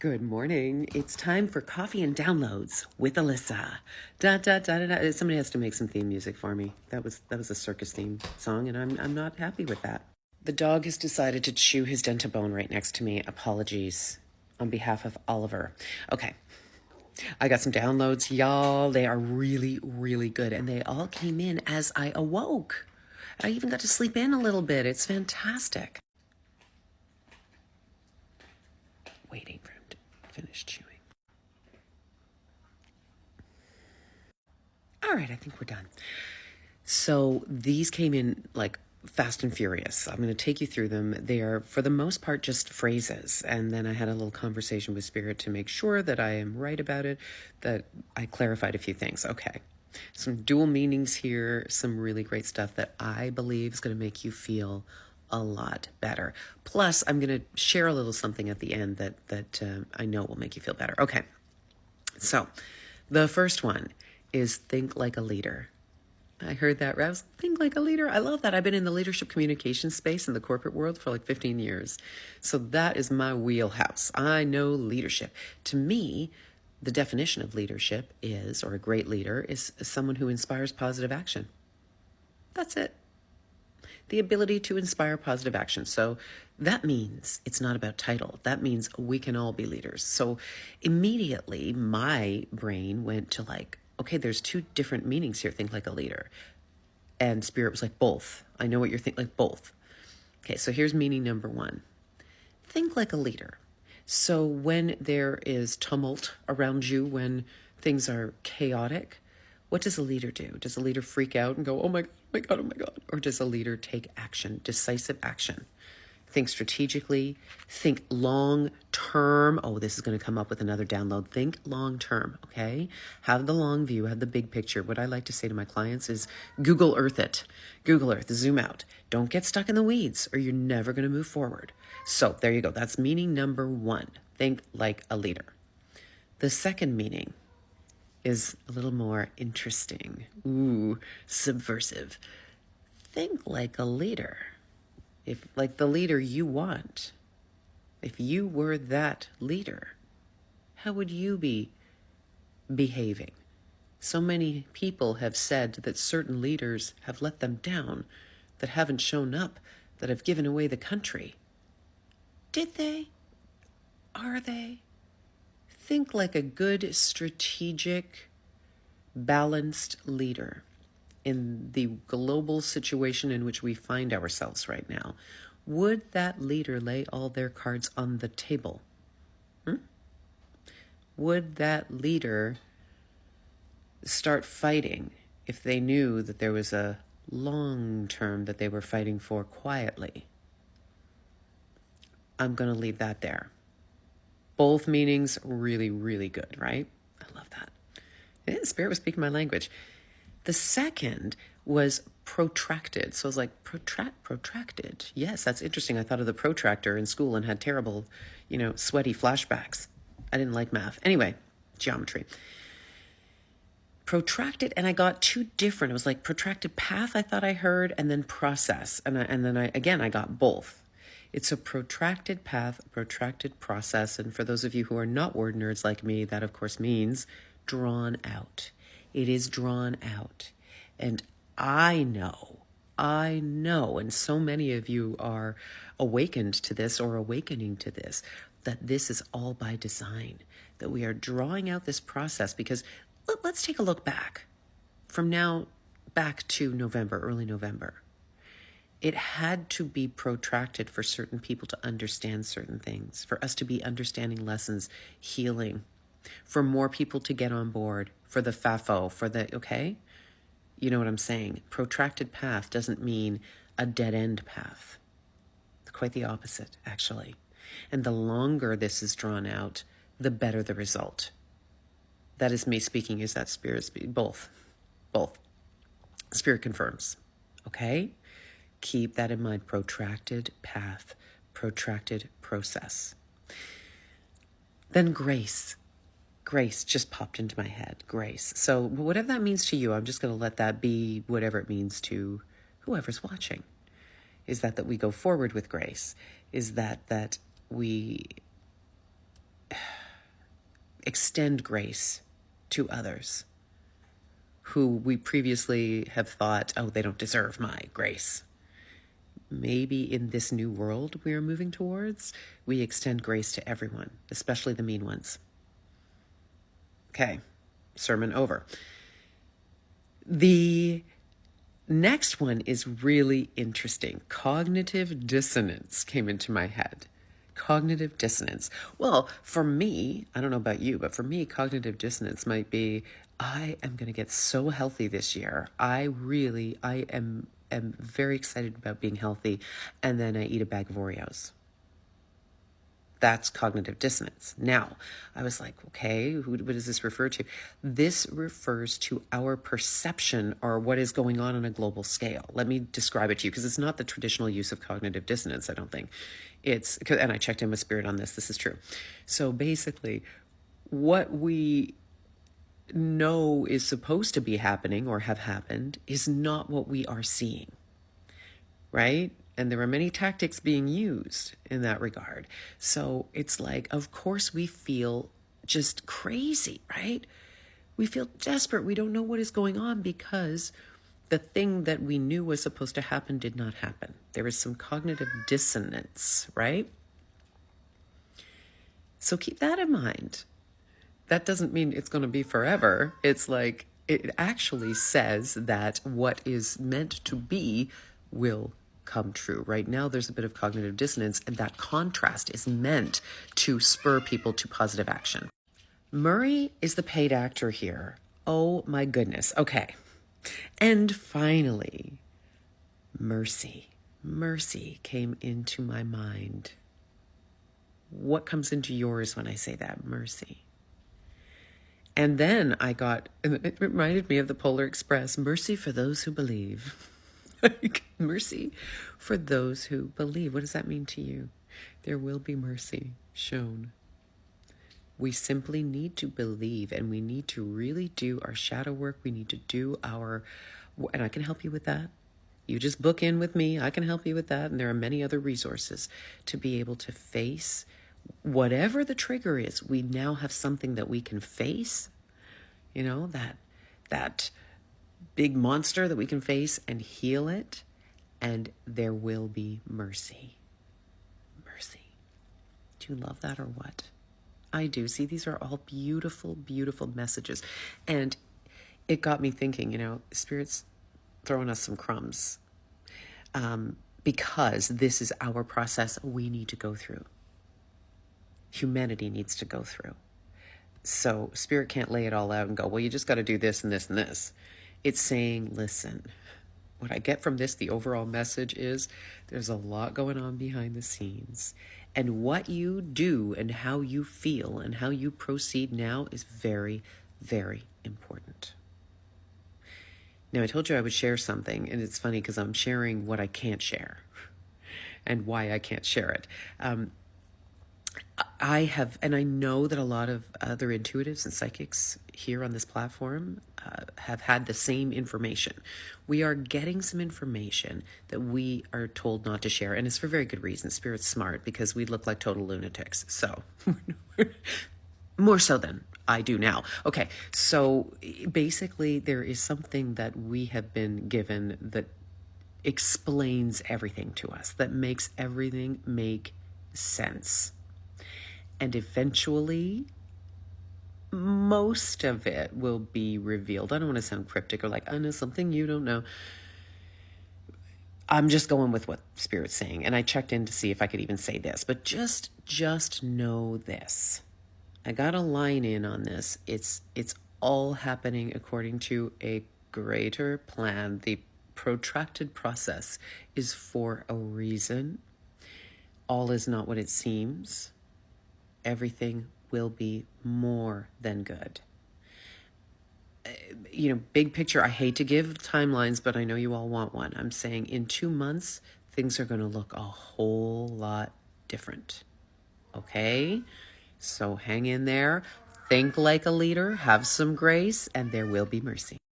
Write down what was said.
Good morning. It's time for Coffee and Downloads with Alyssa. Da da da da da. Somebody has to make some theme music for me. That was a circus theme song, and I'm not happy with that. The dog has decided to chew his dental bone right next to me. Apologies on behalf of Oliver. Okay. I got some downloads, y'all. They are really, really good, and they all came in as I awoke. I even got to sleep in a little bit. It's fantastic. Waiting for him to finish chewing. All right, I think we're done. So these came in like fast and furious. I'm going to take you through them. They are, for the most part, just phrases. And then I had a little conversation with Spirit to make sure that I am right about it, that I clarified a few things. Okay. Some dual meanings here, some really great stuff that I believe is going to make you feel a lot better. Plus, I'm going to share a little something at the end that I know will make you feel better. Okay. So the first one is think like a leader. I heard that, Rouse. Think like a leader. I love that. I've been in the leadership communication space in the corporate world for like 15 years. So that is my wheelhouse. I know leadership. To me, the definition of leadership is, or a great leader, is someone who inspires positive action. That's it. The ability to inspire positive action. So that means it's not about title. That means we can all be leaders. So immediately my brain went to like, okay, there's two different meanings here. Think like a leader. And Spirit was like, both. I know what you're thinking, like both. Okay, so here's meaning number one. Think like a leader. So when there is tumult around you, when things are chaotic, what does a leader do? Does a leader freak out and go, oh my God, oh my God, oh my God? Or does a leader take action, decisive action? Think strategically, think long term. Oh, this is going to come up with another download. Think long term, okay? Have the long view, have the big picture. What I like to say to my clients is Google Earth it. Google Earth, zoom out. Don't get stuck in the weeds or you're never going to move forward. So there you go. That's meaning number one. Think like a leader. The second meaning is a little more interesting. Ooh, subversive. Think like a leader. If like the leader you want, if you were that leader, how would you be behaving? So many people have said that certain leaders have let them down, that haven't shown up, that have given away the country. Did they? Are they? Think like a good, strategic, balanced leader in the global situation in which we find ourselves right now. Would that leader lay all their cards on the table? Would that leader start fighting if they knew that there was a long term that they were fighting for quietly? I'm going to leave that there. Both meanings really, really good, right? I love that. Spirit was speaking my language. The second was protracted. So I was like, protracted. Yes, that's interesting. I thought of the protractor in school and had terrible, sweaty flashbacks. I didn't like math. Anyway, geometry. Protracted, and I got two different. It was like protracted path, I thought I heard, and then process. And then I got both. It's a protracted path, a protracted process. And for those of you who are not word nerds like me, that of course means drawn out. It is drawn out. And I know, and so many of you are awakened to this or awakening to this, that this is all by design, that we are drawing out this process because let's take a look back from now back to November, early November. It had to be protracted for certain people to understand certain things, for us to be understanding lessons, healing, for more people to get on board, for the FAFO, okay? You know what I'm saying? Protracted path doesn't mean a dead-end path. It's quite the opposite, actually. And the longer this is drawn out, the better the result. That is me speaking. Is that Spirit speaking? Both. Spirit confirms. Okay? Keep that in mind. Protracted path, protracted process. Then grace. Grace just popped into my head. Grace. So whatever that means to you, I'm just going to let that be whatever it means to whoever's watching. Is that we go forward with grace? Is that we extend grace to others who we previously have thought, oh, they don't deserve my grace. Maybe in this new world we are moving towards, we extend grace to everyone, especially the mean ones. Okay, sermon over. The next one is really interesting. Cognitive dissonance came into my head. Cognitive dissonance. Well, for me, I don't know about you, but for me, cognitive dissonance might be, I am going to get so healthy this year. I am very excited about being healthy. And then I eat a bag of Oreos. That's cognitive dissonance. Now, I was like, okay, what does this refer to? This refers to our perception or what is going on a global scale. Let me describe it to you, because it's not the traditional use of cognitive dissonance, I don't think. And I checked in with Spirit on this. This is true. So basically, what we know is supposed to be happening or have happened is not what we are seeing, right? And there are many tactics being used in that regard. So it's like, of course, we feel just crazy, right? We feel desperate. We don't know what is going on because the thing that we knew was supposed to happen did not happen. There is some cognitive dissonance, right? So keep that in mind. That doesn't mean it's going to be forever. It's like, it actually says that what is meant to be will come true. Right now, there's a bit of cognitive dissonance, and that contrast is meant to spur people to positive action. Murray is the paid actor here. Oh my goodness. Okay. And finally, mercy. Mercy came into my mind. What comes into yours when I say that? Mercy. And then it reminded me of the Polar Express, mercy for those who believe. Mercy for those who believe. What does that mean to you? There will be mercy shown. We simply need to believe, and we need to really do our shadow work. We need to do and I can help you with that. You just book in with me. I can help you with that. And there are many other resources to be able to face whatever the trigger is. We now have something that we can face, that big monster that we can face and heal it, and there will be mercy. Mercy. Do you love that or what? I do. See, these are all beautiful, beautiful messages. And it got me thinking, Spirit's throwing us some crumbs because this is our process we need to go through. Humanity needs to go through. So Spirit can't lay it all out and go, well, you just got to do this and this and this. It's saying, listen, what I get from this, the overall message is there's a lot going on behind the scenes. And what you do and how you feel and how you proceed now is very, very important. Now, I told you I would share something, and it's funny because I'm sharing what I can't share and why I can't share it. And I know that a lot of other intuitives and psychics here on this platform have had the same information. We are getting some information that we are told not to share, and it's for very good reason. Spirit's smart because we look like total lunatics. So, more so than I do now. Okay, so basically there is something that we have been given that explains everything to us, that makes everything make sense. And eventually, most of it will be revealed. I don't want to sound cryptic or like, I know something you don't know. I'm just going with what Spirit's saying. And I checked in to see if I could even say this. But just know this. I got a line in on this. It's all happening according to a greater plan. The protracted process is for a reason. All is not what it seems. Everything will be more than good. Big picture, I hate to give timelines, but I know you all want one. I'm saying in 2 months, things are going to look a whole lot different. Okay? So hang in there. Think like a leader, have some grace, and there will be mercy.